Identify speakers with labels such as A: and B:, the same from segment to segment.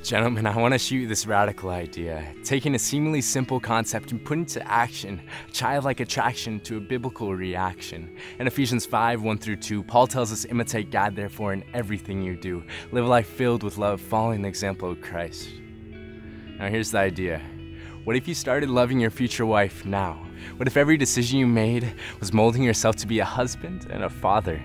A: Gentlemen, I want to shoot you this radical idea, taking a seemingly simple concept and putting into action a childlike attraction to a biblical reaction. In Ephesians 5:1-2, Paul tells us, imitate God therefore in everything you do. Live a life filled with love, following the example of Christ. Now here's the idea. What if you started loving your future wife now? What if every decision you made was molding yourself to be a husband and a father?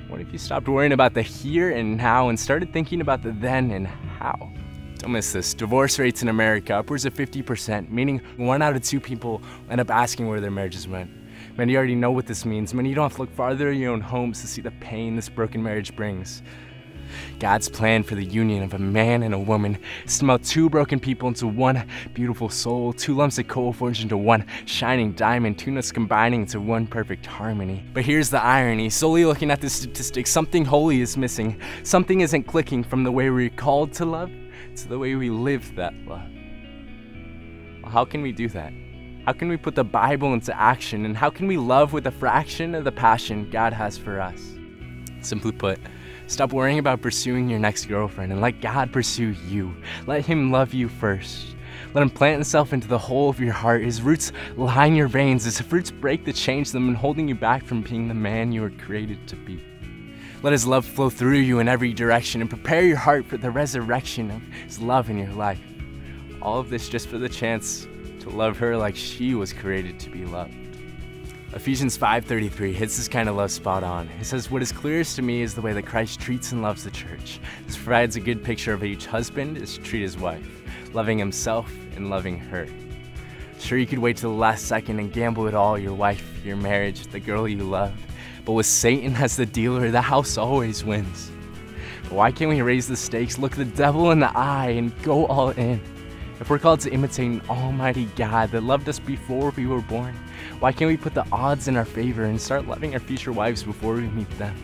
A: What if you stopped worrying about the here and now and started thinking about the then and how? Don't miss this. Divorce rates in America upwards of 50%, meaning 1 out of 2 people end up asking where their marriages went. Many already know what this means. Many don't have to look farther in your own homes to see the pain this broken marriage brings. God's plan for the union of a man and a woman is to melt 2 broken people into 1 beautiful soul, 2 lumps of coal forged into 1 shining diamond, 2 nuts combining into 1 perfect harmony. But here's the irony. Solely looking at the statistics, something holy is missing. Something isn't clicking from the way we're called to love to the way we live that love. Well, how can we do that? How can we put the Bible into action? And how can we love with a fraction of the passion God has for us? Simply put, stop worrying about pursuing your next girlfriend and let God pursue you. Let Him love you first. Let Him plant Himself into the whole of your heart. His roots line your veins. His fruits break to change them and holding you back from being the man you were created to be. Let His love flow through you in every direction and prepare your heart for the resurrection of His love in your life. All of this just for the chance to love her like she was created to be loved. Ephesians 5:33 hits this kind of love spot on. It says, what is clearest to me is the way that Christ treats and loves the church. This provides a good picture of how each husband is to treat his wife, loving himself and loving her. Sure, you could wait till the last second and gamble it all, your wife, your marriage, the girl you love. But with Satan as the dealer, the house always wins. But why can't we raise the stakes, look the devil in the eye, and go all in? If we're called to imitate an almighty God that loved us before we were born, why can't we put the odds in our favor and start loving our future wives before we meet them?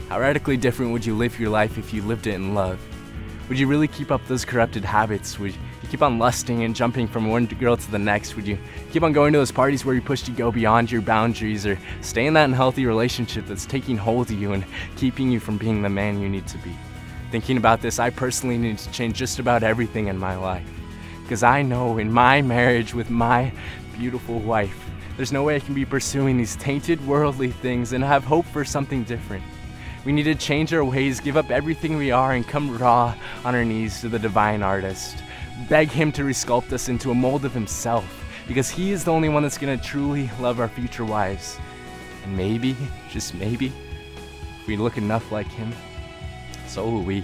A: How radically different would you live your life if you lived it in love? Would you really keep up those corrupted habits? Would you keep on lusting and jumping from one girl to the next? Would you keep on going to those parties where you push to go beyond your boundaries, or stay in that unhealthy relationship that's taking hold of you and keeping you from being the man you need to be? Thinking about this, I personally need to change just about everything in my life. Because I know in my marriage with my beautiful wife, there's no way I can be pursuing these tainted worldly things and have hope for something different. We need to change our ways, give up everything we are, and come raw on our knees to the divine artist. Beg Him to resculpt us into a mold of Himself, because He is the only one that's going to truly love our future wives. And maybe, just maybe, if we look enough like Him, so will we.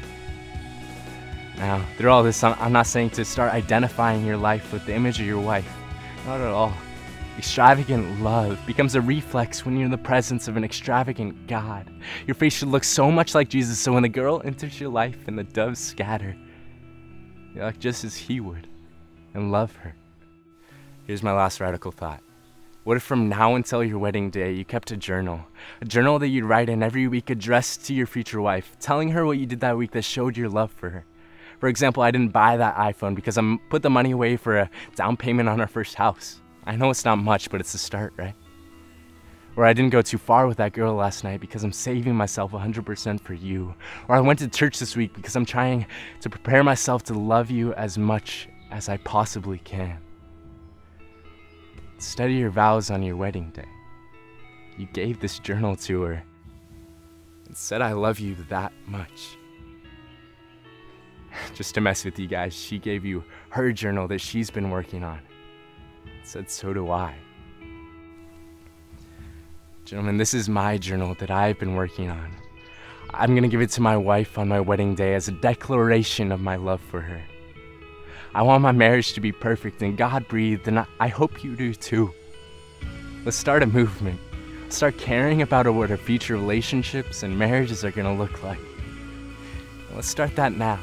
A: Now, through all this, I'm not saying to start identifying your life with the image of your wife. Not at all. Extravagant love becomes a reflex when you're in the presence of an extravagant God. Your face should look so much like Jesus, so when the girl enters your life and the doves scatter, you act just as He would and love her. Here's my last radical thought. What if from now until your wedding day you kept a journal that you'd write in every week addressed to your future wife, telling her what you did that week that showed your love for her? For example, I didn't buy that iPhone because I put the money away for a down payment on our first house. I know it's not much, but it's a start, right? Or I didn't go too far with that girl last night because I'm saving myself 100% for you. Or I went to church this week because I'm trying to prepare myself to love you as much as I possibly can. Study your vows on your wedding day. You gave this journal to her and said, I love you that much. Just to mess with you guys, she gave you her journal that she's been working on. Said, so do I. Gentlemen, this is my journal that I've been working on. I'm gonna give it to my wife on my wedding day as a declaration of my love for her. I want my marriage to be perfect and God-breathed, and I hope you do too. Let's start a movement. Let's start caring about what our future relationships and marriages are gonna look like. Let's start that now.